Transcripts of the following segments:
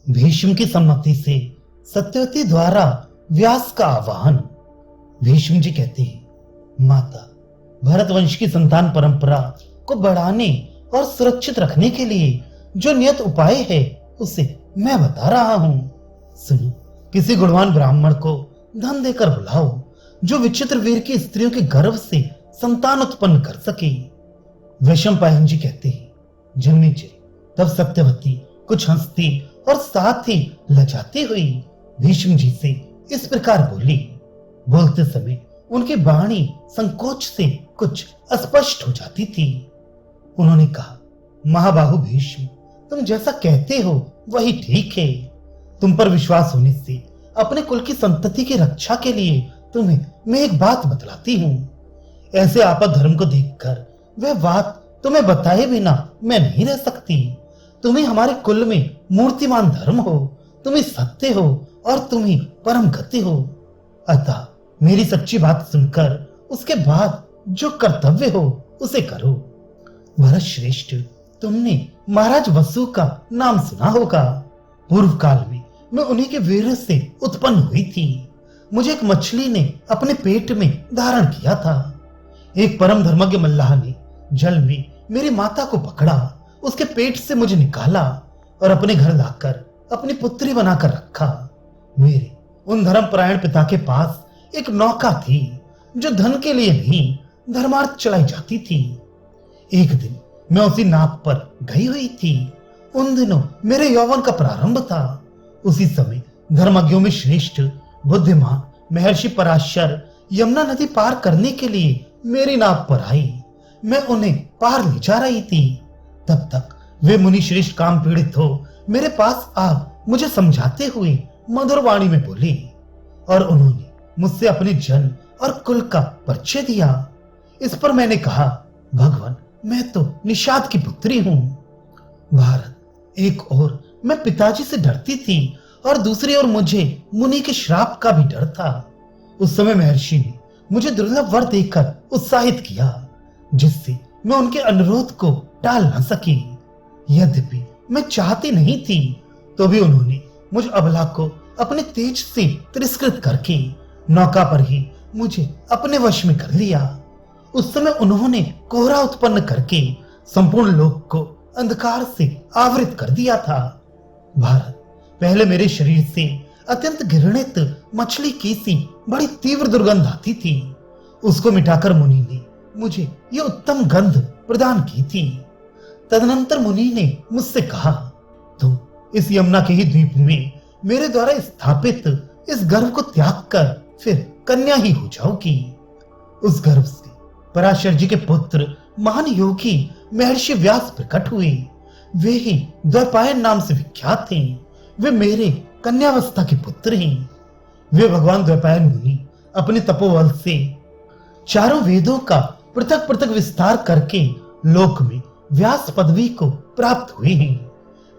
भीष्म की सम्मति से सत्यवती द्वारा व्यास का आवाहन। भीष्म जी कहते हैं, माता, भरतवंश की संतान परंपरा को बढ़ाने और सुरक्षित रखने के लिए जो नियत उपाय है उसे मैं बता रहा हूं। सुनो, किसी गुणवान ब्राह्मण को धन देकर बुलाओ जो विचित्र वीर की स्त्रियों के गर्भ से संतान उत्पन्न कर सके। वैशंपायन जी कहते हैं, जन्मे जी तब सत्यवती कुछ हंसती और साथ ही लजाती हुई भीष्म जी से इस प्रकार बोली। बोलते समय उनकी वाणी संकोच से कुछ अस्पष्ट हो जाती थी। उन्होंने कहा, महाबाहु भीष्म, तुम जैसा कहते हो वही ठीक है। तुम पर विश्वास होने से अपने कुल की संतति की रक्षा के लिए तुम्हें मैं एक बात बतलाती हूँ। ऐसे आपद धर्म को देखकर वह बात तुम्हें बताए बिना मैं नहीं रह सकती। तुम्हें हमारे कुल में मूर्तिमान धर्म हो, तुम्हें सत्य हो और तुम्हें परम गति हो। अतः मेरी सच्ची बात सुनकर उसके बाद जो कर्तव्य हो उसे करो। भरत श्रेष्ठ, तुमने महाराज वसु का नाम सुना होगा। पूर्व काल में मैं उन्हीं के वीर से उत्पन्न हुई थी। मुझे एक मछली ने अपने पेट में धारण किया था। एक परम धर्मज्ञ मल्लाह ने जल में मेरी माता को पकड़ा, उसके पेट से मुझे निकाला और अपने घर लाकर अपनी पुत्री बनाकर रखा। मेरे उन धर्मपरायण पिता के पास एक नौका थी जो धन के लिए नहीं धर्मार्थ चलाई जाती थी। एक दिन मैं उसी नाव पर गई हुई थी। उन दिनों मेरे यौवन का प्रारंभ था। उसी समय धर्मज्ञों में श्रेष्ठ बुद्धिमान महर्षि पराशर यमुना नदी पार करने के लिए मेरी नाव पर आई। मैं उन्हें पार ले जा रही थी। तब तक वे मुनि श्रेष्ठ काम पीड़ित हो मेरे पास आ मुझे समझाते हुए मधुर वाणी में बोले और उन्होंने मुझसे अपने जन और कुल का परिचय दिया। इस पर मैंने कहा, भगवान, मैं तो निषाद की पुत्री हूं। भारत, एक ओर मैं पिताजी से डरती थी और दूसरी ओर मुझे मुनि के श्राप का भी डर था। उस समय महर्षि ने मुझे दुर्लभ वर देकर उत्साहित किया जिससे मैं उनके अनुरोध को टाल न सकी। यद्यपि मैं चाहती नहीं थी तो भी उन्होंने मुझ अबला को अपने तेज से तिरस्कृत करके नौका पर ही मुझे अपने वश में कर लिया। उस समय उन्होंने कोहरा उत्पन्न करके संपूर्ण लोक को अंधकार से आवृत कर दिया था। भारत, पहले मेरे शरीर से अत्यंत घृणित मछली की सी बड़ी तीव्र दुर्गंध आती थी। उसको मिटाकर मुनि ने मुझे ये उत्तम गंध प्रदान की थी। तदनंतर मुनि ने मुझसे कहा, तुम इस यमुना के ही द्वीप में मेरे द्वारा स्थापित इस गर्भ को त्याग कर फिर कन्या ही हो जाओगी। उस गर्भ से पराशर जी के पुत्र महान योगी महर्षि व्यास प्रकट हुए। वे ही द्वैपायन नाम से विख्यात थे। वे मेरे कन्यावस्था के पुत्र हैं। वे भगवान द्वैपायन मुनि अपने तपोबल से चारों वेदों का पृथक पृथक विस्तार करके लोक में व्यास पदवी को प्राप्त हुए हैं।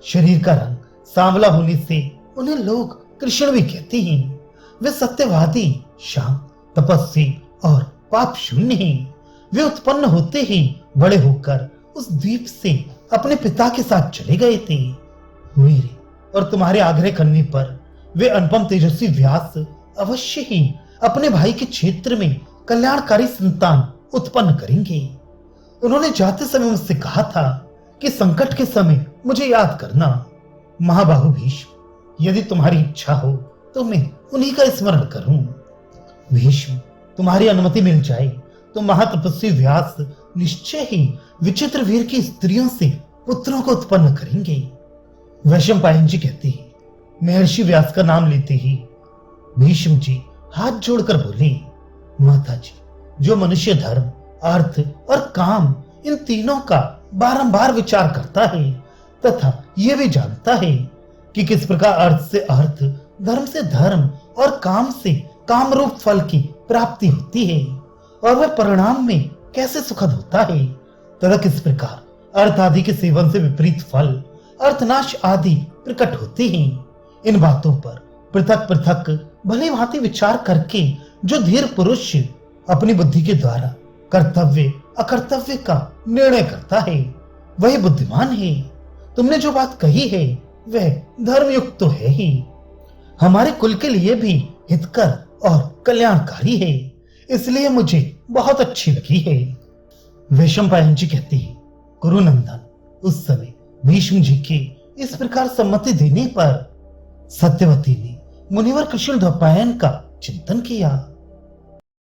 शरीर का रंग सांवला होने से उन्हें लोग कृष्ण भी कहते हैं। वे सत्यवादी, शांत, तपस्वी और पाप शून्य हैं। वे उत्पन्न होते ही बड़े होकर उस द्वीप से अपने पिता के साथ चले गए थे। मेरे और तुम्हारे आग्रह करने पर वे अनुपम तेजस्वी व्यास अवश्य ही अपने भाई के क्षेत्र में कल्याणकारी संतान उत्पन्न करेंगे। उन्होंने जाते समय मुझसे कहा था कि संकट के समय मुझे याद करना। महाबाहु भीष्म, यदि तुम्हारी इच्छा हो तो मैं उन्हीं का स्मरण करूं। भीष्म, तुम्हारी अनुमति मिल जाए तो महातपस्वी व्यास निश्चय ही विचित्र वीर की स्त्रियों से पुत्रों को उत्पन्न करेंगे। वैशंपायन जी कहते हैं, महर्षि व्यास का नाम लेते ही भीष्म जी हाथ जोड़कर बोले, माता जी, जो मनुष्य धर्म, अर्थ और काम इन तीनों का बारंबार विचार करता है तथा यह भी जानता है कि किस प्रकार अर्थ से अर्थ, धर्म से धर्म और काम से काम रूप फल की प्राप्ति होती है और वह परिणाम में कैसे सुखद होता है, तथा किस प्रकार अर्थ आदि के सेवन से विपरीत फल, अर्थनाश आदि प्रकट होते हैं। इन बातों पर पृथक पृथक भली भांति विचार करके जो धीर पुरुष अपनी बुद्धि के द्वारा कर्तव्य अकर्तव्य का निर्णय करता है वही बुद्धिमान है। तुमने जो बात कही है वह धर्मयुक्त तो है ही, हमारे कुल के लिए भी हितकर और कल्याणकारी है, इसलिए मुझे बहुत अच्छी लगी है। वैशंपायन जी कहते हैं, गुरुनंदन, उस समय भीष्म जी के इस प्रकार सम्मति देने पर सत्यवती ने मुनिवर कृष्णद्वैपायन का चिंतन किया।